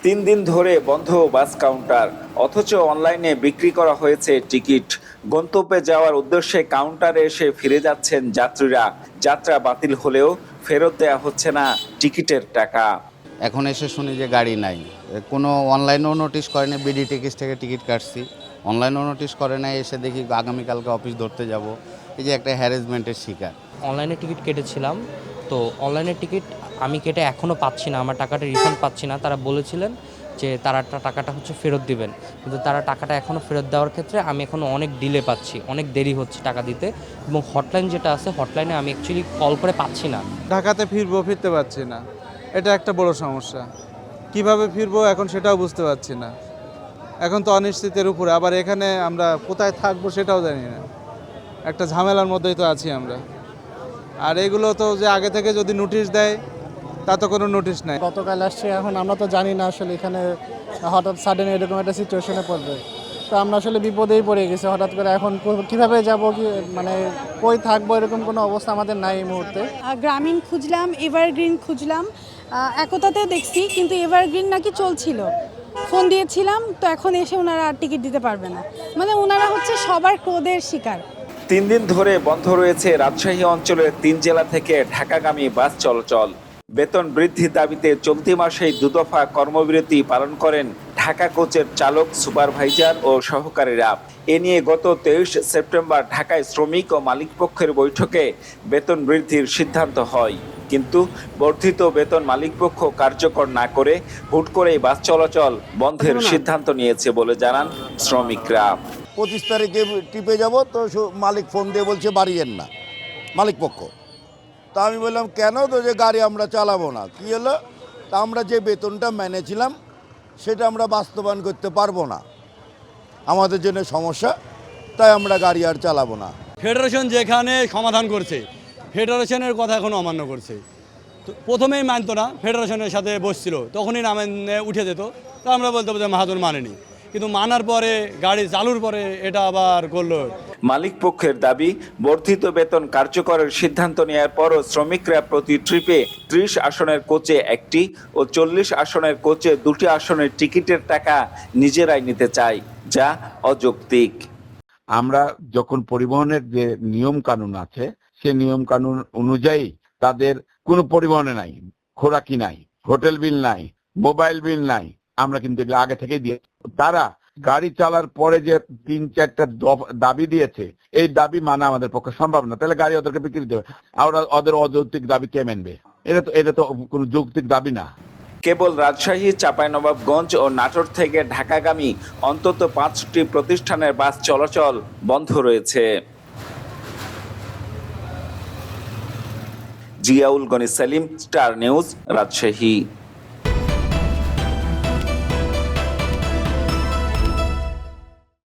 3 দিন ধরে বন্ধ বাস কাউন্টার, অথচ অনলাইনে বিক্রি করা হয়েছে টিকিট। গন্তব্যে যাওয়ার উদ্দেশ্যে কাউন্টারে এসে ফিরে যাচ্ছেন যাত্রীরা। যাত্রা বাতিল হলেও ফেরত দেয়া হচ্ছে না টিকিটের টাকা। এখন এসে শুনি যে গাড়ি নাই। কোনো অনলাইনেও নোটিশ করেনি, বিডি টিকিট থেকে টিকিট কাটছি, অনলাইনেও নোটিশ করে নাই। এসে দেখি আগামীকালকে অফিস ধরতে যাব। এই যে একটা হ্যারাসমেন্টের শিকার। অনলাইনে টিকিট কেটেছিলাম, তো অনলাইনের টিকিট আমি কেটে এখনও পাচ্ছি না, আমার টাকাটা রিফান্ড পাচ্ছি না। তারা বলেছিলেন যে তারা টাকাটা ফেরত দিবেন, কিন্তু তারা টাকাটা এখনও ফেরত দেওয়ার ক্ষেত্রে আমি এখনও অনেক ডিলে পাচ্ছি, অনেক দেরি হচ্ছে টাকা দিতে। এবং হটলাইন যেটা আছে, হটলাইনে আমি অ্যাকচুয়ালি কল করে পাচ্ছি না। ঢাকাতে ফিরতে পারছি না, এটা একটা বড় সমস্যা। কিভাবে ফিরবো এখন সেটাও বুঝতে পারছি না। এখন তো অনিশ্চিতের উপরে, আবার এখানে আমরা কোথায় থাকবো সেটাও জানি না। একটা ঝামেলার মধ্যেই তো আছি আমরা। আর এগুলো তো যে আগে থেকে যদি নোটিশ দেয়, তা তো কোনো নোটিশ নাই। গতকাল আসছে, এখন আমরা তো জানি না আসলে এখানে হঠাৎ সাডেন এরকম একটা সিচুয়েশনে পড়বে। তো আমরা আসলে বিপদেই পড়ে গেছি হঠাৎ করে। এখন কিভাবে যাব, কি মানে কই থাকবো, এরকম কোনো অবস্থা আমাদের নাই এই মুহূর্তে। গ্রামীণ খুঁজলাম, এভারগ্রিন খুঁজলাম, একতাতে দেখছি, কিন্তু এভারগ্রিন নাকি চলছিল। ফোন দিয়েছিলাম, তো এখন এসে ওনারা আর টিকিট দিতে পারবে না। মানে ওনারা সবার ক্রোধের শিকার। 3 দিন ধরে বন্ধ রয়েছে রাজশাহী অঞ্চলের 3 জেলা থেকে ঢাকাগামী বাস চলাচল। বেতন বৃদ্ধির দাবিতে চলতি মাসেই দুদফা কর্মবিরতি পালন করেন ঢাকা কোচের চালক, সুপারভাইজার ও সহকারীরা। এ নিয়ে গত 23 সেপ্টেম্বর ঢাকায় শ্রমিক ও মালিকপক্ষের বৈঠকে বেতন বৃদ্ধির সিদ্ধান্ত হয়। কিন্তু বর্ধিত বেতন মালিকপক্ষ কার্যকর না করে হুট করেই বাস চলাচল বন্ধের সিদ্ধান্ত নিয়েছে বলে জানান শ্রমিকরা। 25 তারিখে ট্রিপে যাব, তো মালিক ফোন দিয়ে বলছে বাড়িয়েন না, মালিক পক্ষ। তা আমি বললাম কেন, তো যে গাড়ি আমরা চালাবো না। কী হলো, তা আমরা যে বেতনটা মেনেছিলাম সেটা আমরা বাস্তবায়ন করতে পারবো না, আমাদের জন্য সমস্যা, তাই আমরা গাড়ি আর চালাবো না। ফেডারেশন যেখানে সমাধান করছে, ফেডারেশনের কথা এখন অমান্য করছে। তো প্রথমেই মানত না, ফেডারেশনের সাথে বসছিল, তখনই নামে উঠে যেত। তা আমরা বলতে যে মাহাজন মানেনি, কিন্তু মানার পরে গাড়ি চালুর পরে এটা আবার করলো। মালিক পক্ষের দাবি, বর্ধিত বেতন কার্যকরের সিদ্ধান্ত নেওয়ার পরও শ্রমিকরা প্রতি ট্রিপে 30 আসনের কোচে একটি ও 40 আসনের কোচে 2টি আসনের টিকিটের টাকা নিজেরাই নিতে চায়, যা অযৌক্তিক। আমরা যখন পরিবহনের যে নিয়ম কানুন আছে, সে নিয়ম কানুন অনুযায়ী তাদের কোনো পরিবহনে নাই, খোরাকি নাই, হোটেল বিল নাই, মোবাইল বিল নাই, আমরা কিন্তু এগুলো আগে থেকেই দিয়ে। তারা গাড়ি চালার পরে যে 3-4টা দাবি দিয়েছে, এই দাবি মানা আমাদের পক্ষে সম্ভব না। তাহলে গাড়ি ওদেরকে বিক্রি দেবে, আর ওদের অযৌক্তিক দাবি কে মানবে? এটা তো কোনো যৌক্তিক দাবি না। কেবল রাজশাহী, চাঁপাইনবাবগঞ্জ ও নাটোর থেকে ঢাকাগামী অন্তত 5টি প্রতিষ্ঠানের বাস চলাচল বন্ধ রয়েছে। Ziaul Gani Selim, Star News, Rajshahi.